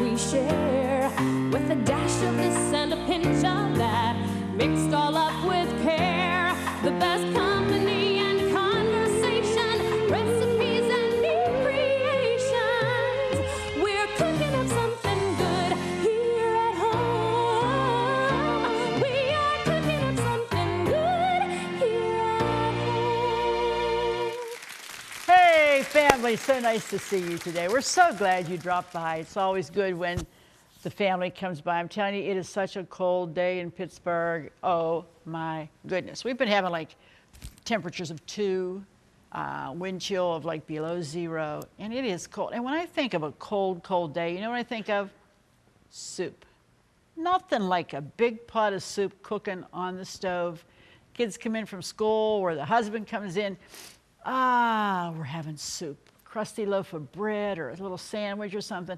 we share, with a dash of this and a pinch of that, mixed all up with care. The best company and conversation, recipes and new creations. We're cooking up something good here at home. We are cooking up something good here at home. Hey, family, so nice to see you today. We're so glad you dropped by. It's always good when the family comes by. I'm telling you, it is such a cold day in Pittsburgh. Oh my goodness. We've been having like temperatures of 2, wind chill of like below 0, and it is cold. And when I think of a cold, cold day, you know what I think of? Soup. Nothing like a big pot of soup cooking on the stove. Kids come in from school or the husband comes in. We're having soup. Crusty loaf of bread or a little sandwich or something.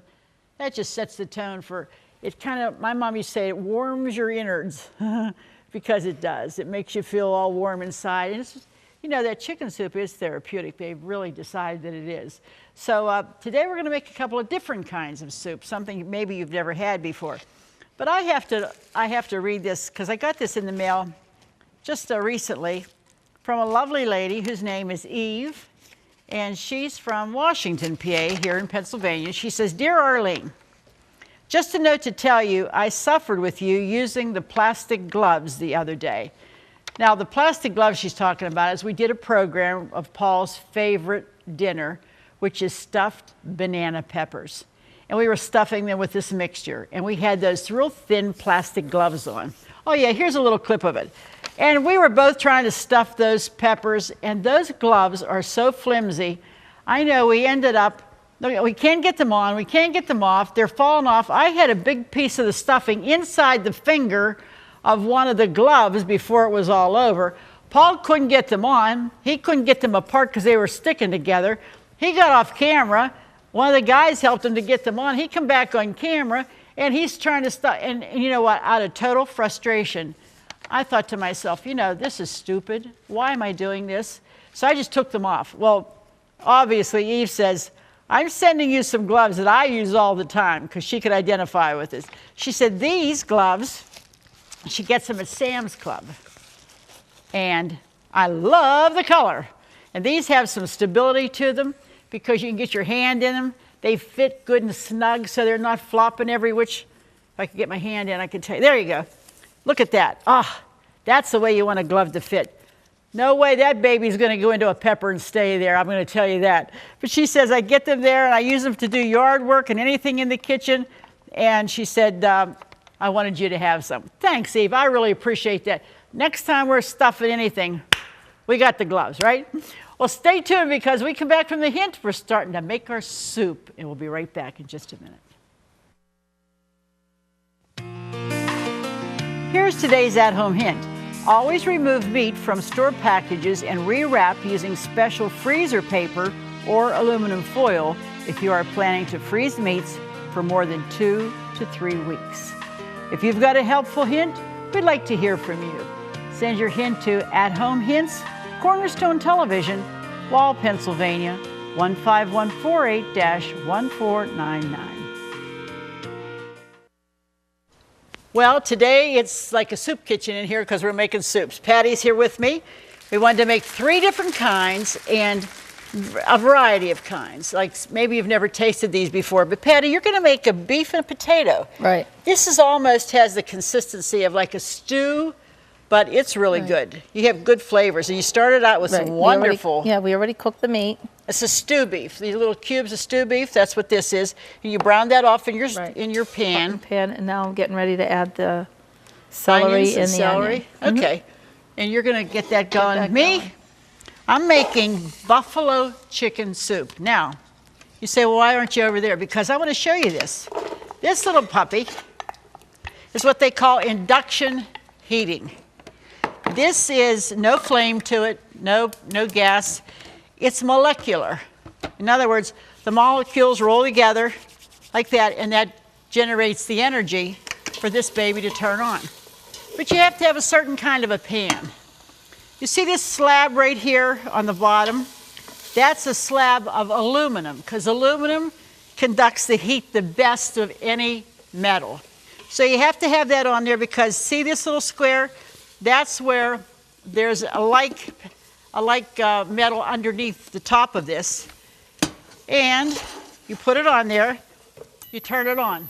That just sets the tone for, it kind of, my mom used to say, it warms your innards because it does. It makes you feel all warm inside. And it's just, you know, that chicken soup is therapeutic. They've really decided that it is. So today we're going to make a couple of different kinds of soup, something maybe you've never had before. But I have to read this because I got this in the mail just recently from a lovely lady whose name is Eve. And she's from Washington, PA, here in Pennsylvania. She says, "Dear Arlene, just a note to tell you, I suffered with you using the plastic gloves the other day." Now, the plastic gloves she's talking about is we did a program of Paul's favorite dinner, which is stuffed banana peppers. And we were stuffing them with this mixture. And we had those real thin plastic gloves on. Oh, yeah, here's a little clip of it. And we were both trying to stuff those peppers, and those gloves are so flimsy. I know we ended up, we can't get them on, we can't get them off, they're falling off. I had a big piece of the stuffing inside the finger of one of the gloves before it was all over. Paul couldn't get them on, he couldn't get them apart because they were sticking together. He got off camera, one of the guys helped him to get them on. He come back on camera, and he's trying to stuff, and you know what, out of total frustration, I thought to myself, you know, this is stupid. Why am I doing this? So I just took them off. Well, obviously, Eve says, I'm sending you some gloves that I use all the time because she could identify with this. She said, these gloves, she gets them at Sam's Club. And I love the color. And these have some stability to them because you can get your hand in them. They fit good and snug so they're not flopping every which. If I could get my hand in, I could tell you. There you go. Look at that. That's the way you want a glove to fit. No way that baby's going to go into a pepper and stay there. I'm going to tell you that. But she says, I get them there and I use them to do yard work and anything in the kitchen. And she said, I wanted you to have some. Thanks, Eve. I really appreciate that. Next time we're stuffing anything, we got the gloves, right? Well, stay tuned because we come back from the hint. We're starting to make our soup. And we'll be right back in just a minute. Here's today's at-home hint. Always remove meat from store packages and rewrap using special freezer paper or aluminum foil if you are planning to freeze meats for more than 2 to 3 weeks. If you've got a helpful hint, we'd like to hear from you. Send your hint to At Home Hints, Cornerstone Television, Wall, Pennsylvania, 15148-1499. Well, today it's like a soup kitchen in here because we're making soups. Patty's here with me. We wanted to make 3 different kinds and a variety of kinds. Like maybe you've never tasted these before, but Patty, you're going to make a beef and potato. Right. This is almost has the consistency of like a stew, but it's really good. You have good flavors, and you started out with some wonderful. We already cooked the meat. It's a stew beef. These little cubes of stew beef. That's what this is. And you brown that off in your pan. And now I'm getting ready to add the celery and the celery. Onion. Okay. And you're going to get that going. I'm making buffalo chicken soup. Now, you say, well, why aren't you over there? Because I want to show you this. This little puppy is what they call induction heating. This is no flame to it, no gas. It's molecular. In other words, the molecules roll together like that, and that generates the energy for this baby to turn on. But you have to have a certain kind of a pan. You see this slab right here on the bottom? That's a slab of aluminum, because aluminum conducts the heat the best of any metal. So you have to have that on there because see this little square? That's where there's a like metal underneath the top of this. And you put it on there, you turn it on.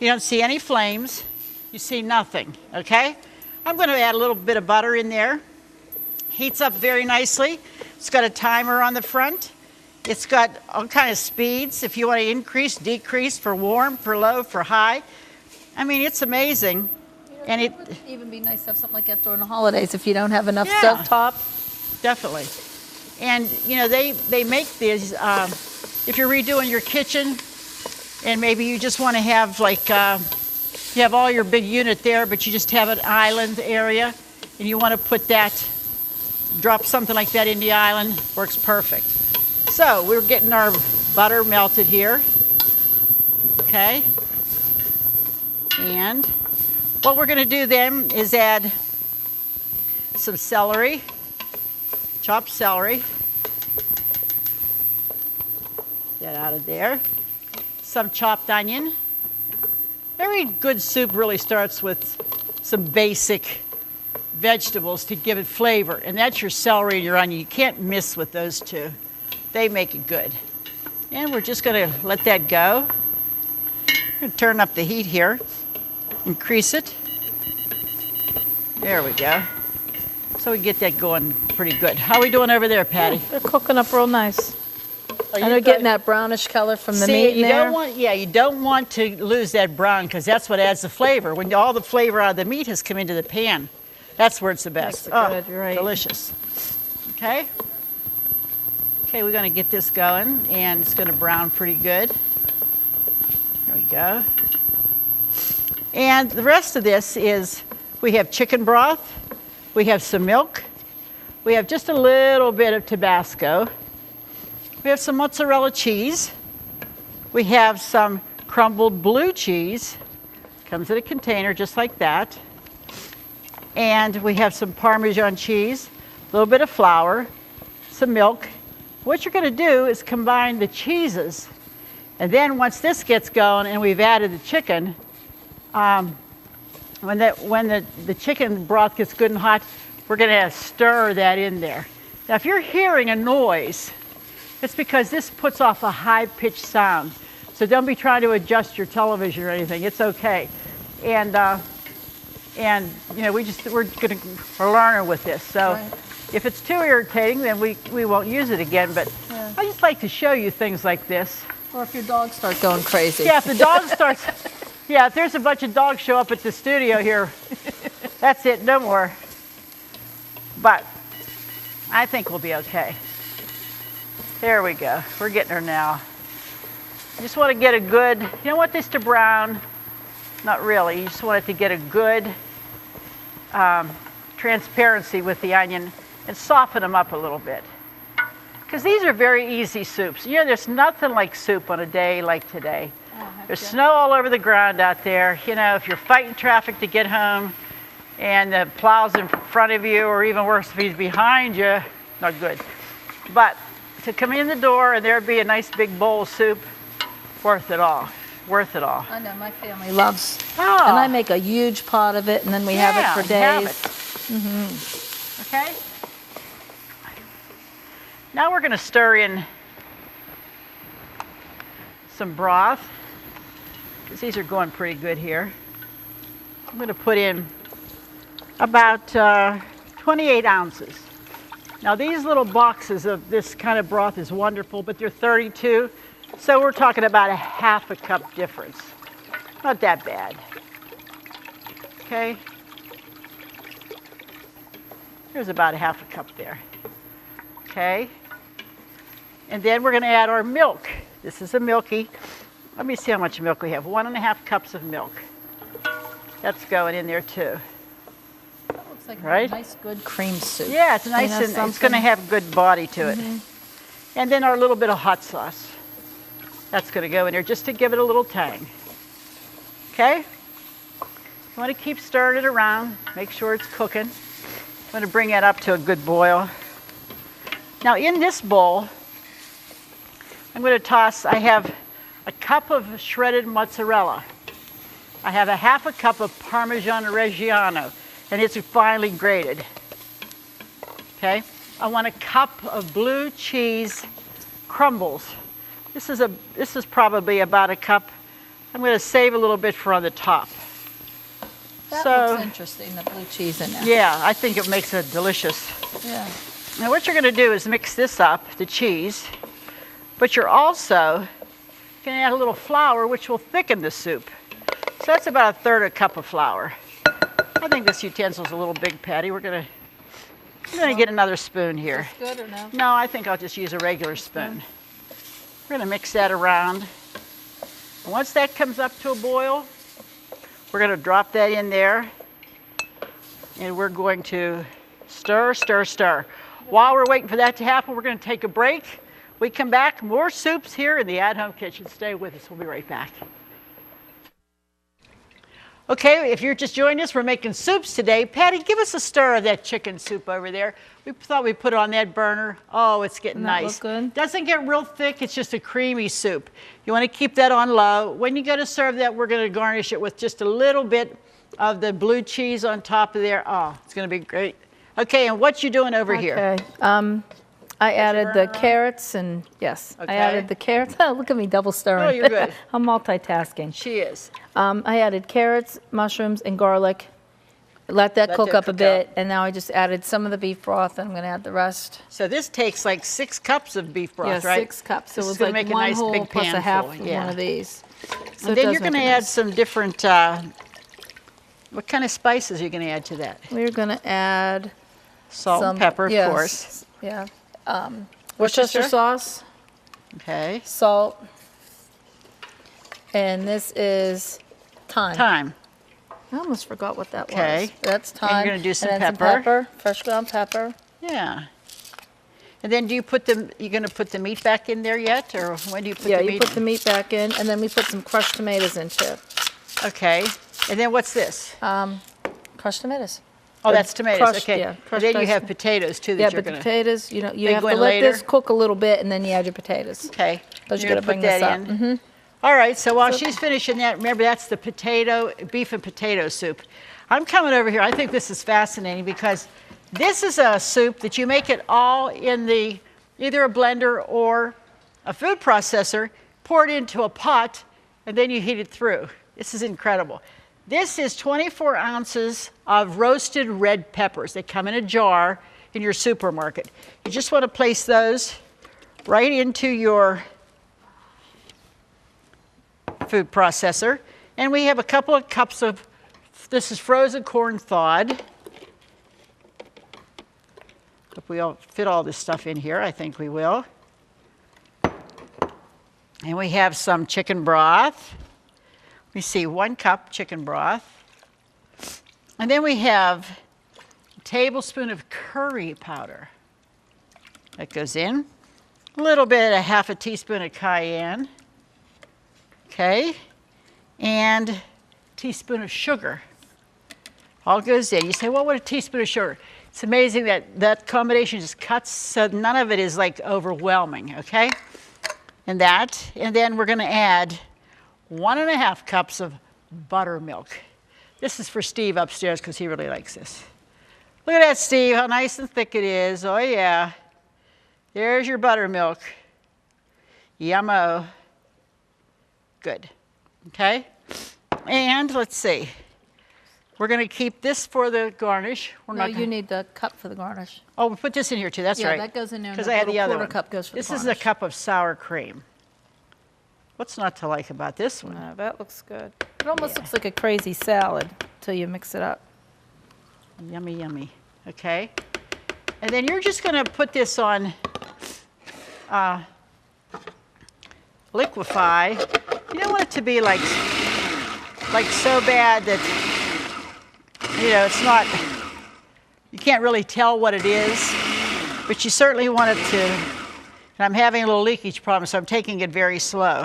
You don't see any flames, you see nothing, okay? I'm going to add a little bit of butter in there. Heats up very nicely. It's got a timer on the front. It's got all kinds of speeds if you want to increase, decrease, for warm, for low, for high. I mean, it's amazing. And it would even be nice to have something like that during the holidays if you don't have enough Yeah. stovetop. Definitely. And, you know, they make these, if you're redoing your kitchen and maybe you just want to have like, you have all your big unit there, but you just have an island area and you want to put that, drop something like that in the island, works perfect. So we're getting our butter melted here. Okay. And what we're going to do then is add some celery, chopped celery. Get that out of there. Some chopped onion. Every good soup really starts with some basic vegetables to give it flavor, and that's your celery and your onion. You can't miss with those two. They make it good. And we're just going to let that go. I'm going to turn up the heat here, increase it. There we go. So we get that going pretty good. How are we doing over there, Patty? They're cooking up real nice. Are And they're getting that brownish color from the meat in you there. don't want, you don't want to lose that brown because that's what adds the flavor. When all the flavor out of the meat has come into the pan, that's where it's the best. Makes it good, you're right. Delicious. Okay. Okay, we're going to get this going, and it's going to brown pretty good. There we go. And the rest of this is, we have chicken broth, we have some milk, we have just a little bit of Tabasco, we have some mozzarella cheese, we have some crumbled blue cheese, comes in a container just like that, and we have some Parmesan cheese, a little bit of flour, some milk. What you're going to do is combine the cheeses, and then once this gets going and we've added the chicken, when the chicken broth gets good and hot, we're going to stir that in there. Now, if you're hearing a noise, it's because this puts off a high-pitched sound. So don't be trying to adjust your television or anything. It's okay. And you know, we're learning with this. So Right. if it's too irritating, then we won't use it again. But Yeah. I just like to show you things like this. Or if your dogs start going crazy. Yeah, if the dog starts, yeah, if there's a bunch of dogs show up at the studio here, that's it, no more. But I think we'll be okay. There we go. We're getting her now. You just want to get a good, you don't want this to brown. Not really. You just want it to get a good transparency with the onion and soften them up a little bit. Because these are very easy soups. You know, there's nothing like soup on a day like today. There's snow all over the ground out there. You know, if you're fighting traffic to get home and the plow's in front of you, or even worse, if he's behind you, not good. But to come in the door and there'd be a nice big bowl of soup, worth it all. Worth it all. I know, my family loves. Oh. And I make a huge pot of it, and then we have it for days. Okay? Now we're going to stir in some broth, because these are going pretty good here. I'm going to put in about 28 ounces. Now these little boxes of this kind of broth is wonderful, but they're 32, so we're talking about a half a cup difference. Not that bad. Okay? There's about a half a cup there. Okay? And then we're going to add our milk. This is a milky. Let me see how much milk we have. 1.5 cups of milk. That's going in there too. That looks like Right? a nice, good cream soup. Yeah, it's nice know and it's going to something? have good body to it. And then our little bit of hot sauce. That's going to go in there just to give it a little tang. Okay? You want to keep stirring it around. Make sure it's cooking. I'm going to bring that up to a good boil. Now in this bowl, I'm going to toss, I have a cup of shredded mozzarella. I have a half a cup of Parmesan Reggiano, and it's finely grated. Okay? I want a cup of blue cheese crumbles. This is probably about a cup. I'm going to save a little bit for on the top. That So- looks interesting, the blue cheese in there. Yeah, I think it makes it delicious. Yeah. Now what you're going to do is mix this up, the cheese, but you're also going to add a little flour, which will thicken the soup. So that's about a third of a cup of flour. I think this utensil's a little big, Patty. I'm going to get another spoon here. Is this good or no? No, I think I'll just use a regular spoon. We're going to mix that around. Once that comes up to a boil, we're going to drop that in there, and we're going to stir, stir, stir. While we're waiting for that to happen, we're going to take a break. We come back, more soups here in the at-home kitchen. Stay with us. We'll be right back. Okay, if you're just joining us, we're making soups today. Patty, give us a stir of that chicken soup over there. We thought we'd put it on that burner. Oh, it's getting Doesn't that nice. look good? Doesn't get real thick. It's just a creamy soup. You want to keep that on low. When you go to serve that, we're going to garnish it with just a little bit of the blue cheese on top of there. Oh, it's going to be great. Okay, and what you doing over here? Okay. I added the burner on? carrots and, yes, Okay. I added the carrots. Oh, look at me double stirring. Oh, you're good. I'm multitasking. She is. I added carrots, mushrooms, and garlic. Let that cook up a bit, and now I just added some of the beef broth, and I'm going to add the rest. So this takes like 6 cups of beef broth, Yeah, right? 6 cups. So This it is was gonna like make a one nice whole big plus a pan half full, of yeah. one of these. So And it then does you're going make to it add nice. some different, what kind of spices are you going to add to that? We're going to add Salt some, and pepper, of yes, course. Yeah. Worcestershire? Worcestershire sauce, Okay. salt, and this is thyme. Thyme. I almost forgot what that Okay. was. That's And thyme. you're gonna do some and then pepper. fresh ground pepper. Yeah. And then do you put the, you going to put the meat back in there yet? Or when do you put Yeah, the you meat? put the meat back in, and then we put some crushed tomatoes in too. Okay. And then what's this? Crushed tomatoes. Oh, that's tomatoes. crushed, Okay. yeah, And crushed then you diced- have potatoes too that Yeah, you're but the going to. potatoes, you They have go to in let later? this cook a little bit, and then you add your potatoes. Okay. Because You're you're gonna going to put bring this that up. in. All right, so while she's finishing that, remember that's the beef and potato soup. I'm coming over here. I think this is fascinating because this is a soup that you make it all in the either a blender or a food processor, pour it into a pot, and then you heat it through. This is incredible. This is 24 ounces of roasted red peppers. They come in a jar in your supermarket. You just want to place those right into your food processor. And we have a couple of cups of, this is frozen corn thawed. If we all fit all this stuff in here, I think we will. And we have some chicken broth. We see 1 cup chicken broth. And then we have a tablespoon of curry powder. That goes in. A little bit, a half a teaspoon of cayenne. Okay. And a teaspoon of sugar. All goes in. You say, well, what a teaspoon of sugar? It's amazing that that combination just cuts so none of it is like overwhelming, okay? And then we're going to add 1.5 cups of buttermilk. This is for Steve upstairs because he really likes this. Look at that, Steve, how nice and thick it is. Oh, yeah. There's your buttermilk. Yummo. Good. Okay? And let's see. We're going to keep this for the garnish. We're No, not you need the cup for the garnish. Oh, we put this in here too. That's Yeah, right. that goes in there, and Because the I had the little other quarter one. cup goes for the This is a garnish. cup of sour cream. What's not to like about this one? No, that looks good. It almost looks like a crazy salad until you mix it up. Yummy, yummy. Okay. And then you're just going to put this on liquefy. You don't want it to be like so bad that, you know, it's not, you can't really tell what it is, but you certainly want it to, and I'm having a little leakage problem, so I'm taking it very slow.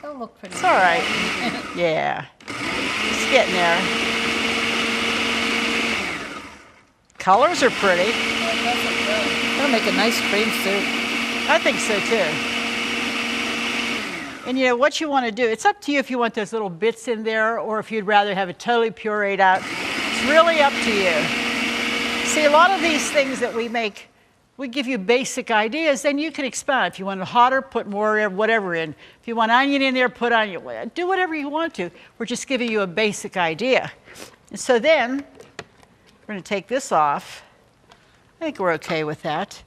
That'll look pretty It's all right. Yeah. It's getting there. Colors are pretty. That'll make a nice cream soup. I think so too. And you know what you want to do, it's up to you if you want those little bits in there or if you'd rather have it totally pureed out. It's really up to you. See, a lot of these things that we make, we give you basic ideas, then you can expound. If you want it hotter, put more whatever in. If you want onion in there, put onion. Do whatever you want to. We're just giving you a basic idea. And so then, we're going to take this off. I think we're okay with that.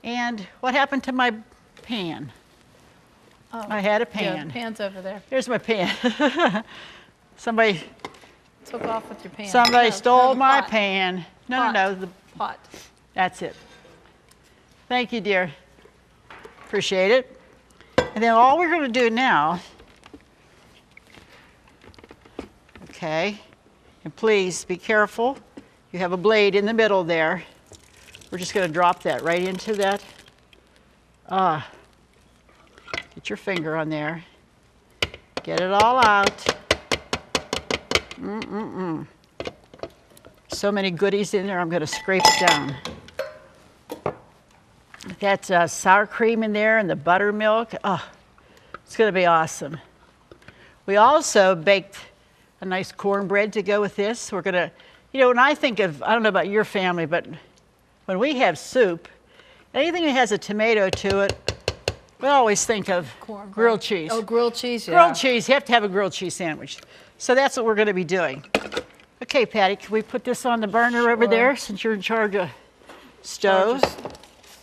And what happened to my pan? Oh, I had a pan. Yeah, the pan's over there. Here's my pan. Somebody took off with your pan. Somebody stole the my pot. pan. No, no, the pot. That's it. Thank you, dear. Appreciate it. And then all we're going to do now, okay, and please be careful. You have a blade in the middle there. We're just going to drop that right into that. Get your finger on there. Get it all out. So many goodies in there, I'm going to scrape it down. That's sour cream in there and the buttermilk. Oh, it's going to be awesome. We also baked a nice cornbread to go with this. We're going to, you know, when I think of, I don't know about your family, but when we have soup, anything that has a tomato to it, we always think of grilled cheese. Oh, grilled cheese, yeah. Grilled cheese, you have to have a grilled cheese sandwich. So that's what we're going to be doing. Okay, Patty, can we put this on the burner over there since you're in charge of stove?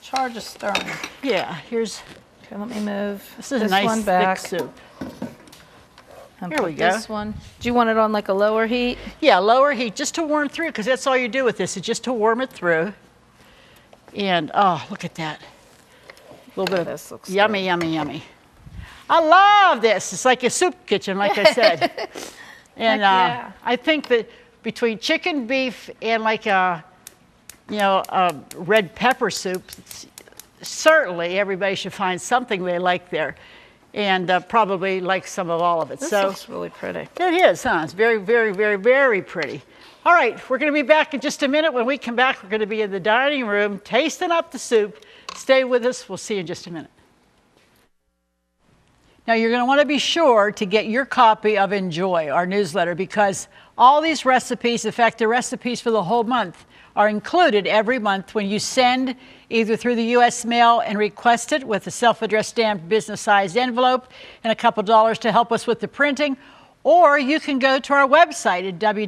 Charge of stirring. Yeah, here's. Okay, let me move This is a nice one back. thick soup. And Here we go. This one. Do you want it on like a lower heat? Yeah, lower heat, just to warm through, because that's all you do with this, is just to warm it through. And, oh, look at that. A little bit This of looks yummy, good. yummy, yummy. I love this. It's like a soup kitchen, like I said. And yeah. I think that between chicken, beef, and like a, you know, a red pepper soup, certainly everybody should find something they like there. And probably like some of all of it. This so looks really pretty. it is, huh? It's very, very, very, very pretty. All right, we're going to be back in just a minute. When we come back, we're going to be in the dining room tasting up the soup. Stay with us. We'll see you in just a minute. Now, you're going to want to be sure to get your copy of Enjoy, our newsletter, because all these recipes, in fact, the recipes for the whole month, are included every month when you send either through the U.S. mail and request it with a self-addressed stamped business-sized envelope and a couple dollars to help us with the printing, or you can go to our website at www.ctvn.org,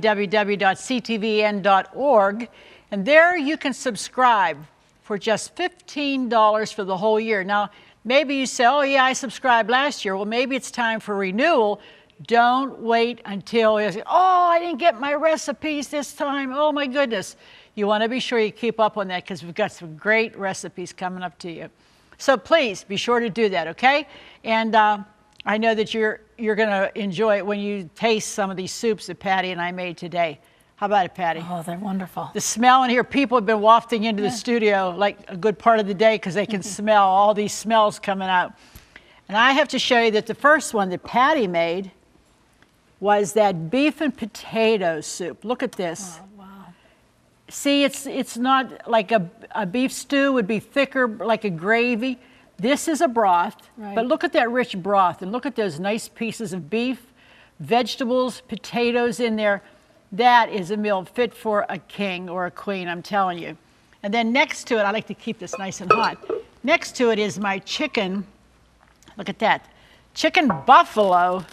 and there you can subscribe for just $15 for the whole year. Now, maybe you say, oh, yeah, I subscribed last year. Well, maybe it's time for renewal. Don't wait until, oh, I didn't get my recipes this time. Oh, my goodness. You want to be sure you keep up on that because we've got some great recipes coming up to you. So please be sure to do that, okay? And I know that you're going to enjoy it when you taste some of these soups that Patty and I made today. How about it, Patty? Oh, they're wonderful. The smell in here, people have been wafting into the studio like a good part of the day because they can smell all these smells coming out. And I have to show you that the first one that Patty made was that beef and potato soup. Look at this. Oh, wow. See, it's not like a beef stew would be thicker, like a gravy. This is a broth, Right. but look at that rich broth and look at those nice pieces of beef, vegetables, potatoes in there. That is a meal fit for a king or a queen, I'm telling you. And then next to it, I like to keep this nice and hot. Next to it is my chicken, look at that, chicken buffalo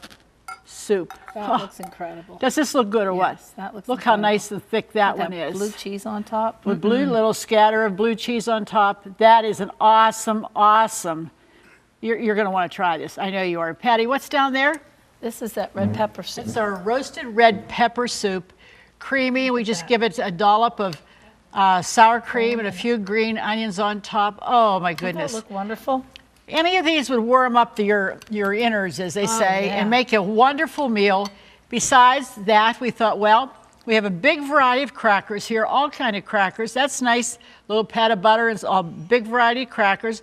soup. That looks incredible. Does this look good or what? Yes, that looks Look how incredible. nice and thick that one is. Blue cheese on top. With blue, little scatter of blue cheese on top. That is an awesome, awesome. You're going to want to try this. I know you are. Patty, what's down there? This is that red pepper soup. It's our roasted red pepper soup. Creamy. We just give it a dollop of sour cream and a few green onions on top. Oh, my goodness. Doesn't that look wonderful? Any of these would warm up your innards, as they say, yeah. and make a wonderful meal. Besides that, we thought, well, we have a big variety of crackers here, all kind of crackers. That's nice, little pat of butter and a big variety of crackers.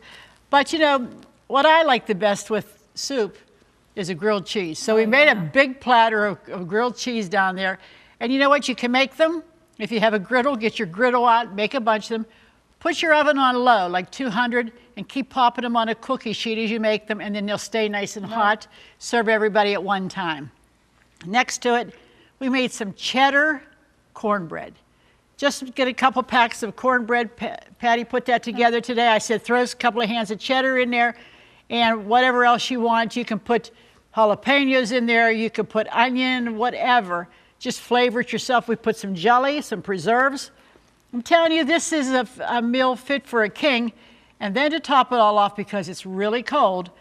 But, you know, what I like the best with soup is a grilled cheese. So we made a big platter of grilled cheese down there. And you know what? You can make them. If you have a griddle, get your griddle out, make a bunch of them. Put your oven on low, like 200, and keep popping them on a cookie sheet as you make them, and then they'll stay nice and hot. Serve everybody at one time. Next to it, we made some cheddar cornbread. Just get a couple packs of cornbread. Patty put that together today. I said throw a couple of hands of cheddar in there, and whatever else you want. You can put jalapenos in there. You can put onion, whatever. Just flavor it yourself. We put some jelly, some preserves. I'm telling you, this is a meal fit for a king. And then to top it all off, because it's really cold,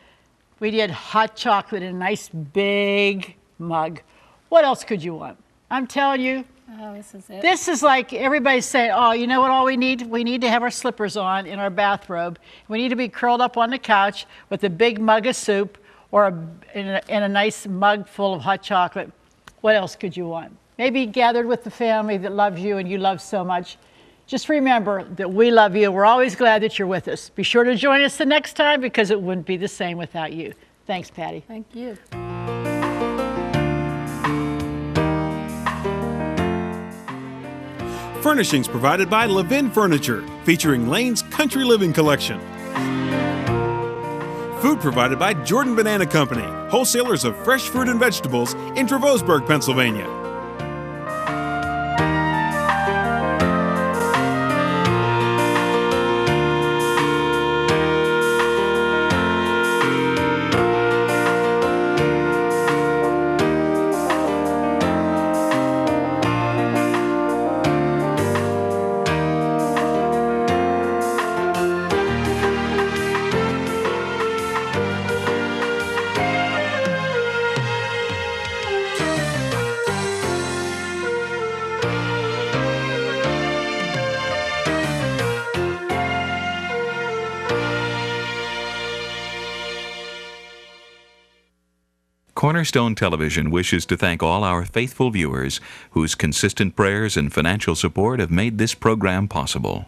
we did hot chocolate in a nice big mug. What else could you want? I'm telling you, Oh, this is it. this is like everybody's saying, oh, you know what all we need? We need to have our slippers on in our bathrobe. We need to be curled up on the couch with a big mug of soup or in a nice mug full of hot chocolate. What else could you want? Maybe gathered with the family that loves you and you love so much. Just remember that we love you. We're always glad that you're with us. Be sure to join us the next time because it wouldn't be the same without you. Thanks, Patty. Thank you. Furnishings provided by Levin Furniture, featuring Lane's Country Living Collection. Food provided by Jordan Banana Company, wholesalers of fresh fruit and vegetables in Trevosburg, Pennsylvania. Cornerstone Television wishes to thank all our faithful viewers whose consistent prayers and financial support have made this program possible.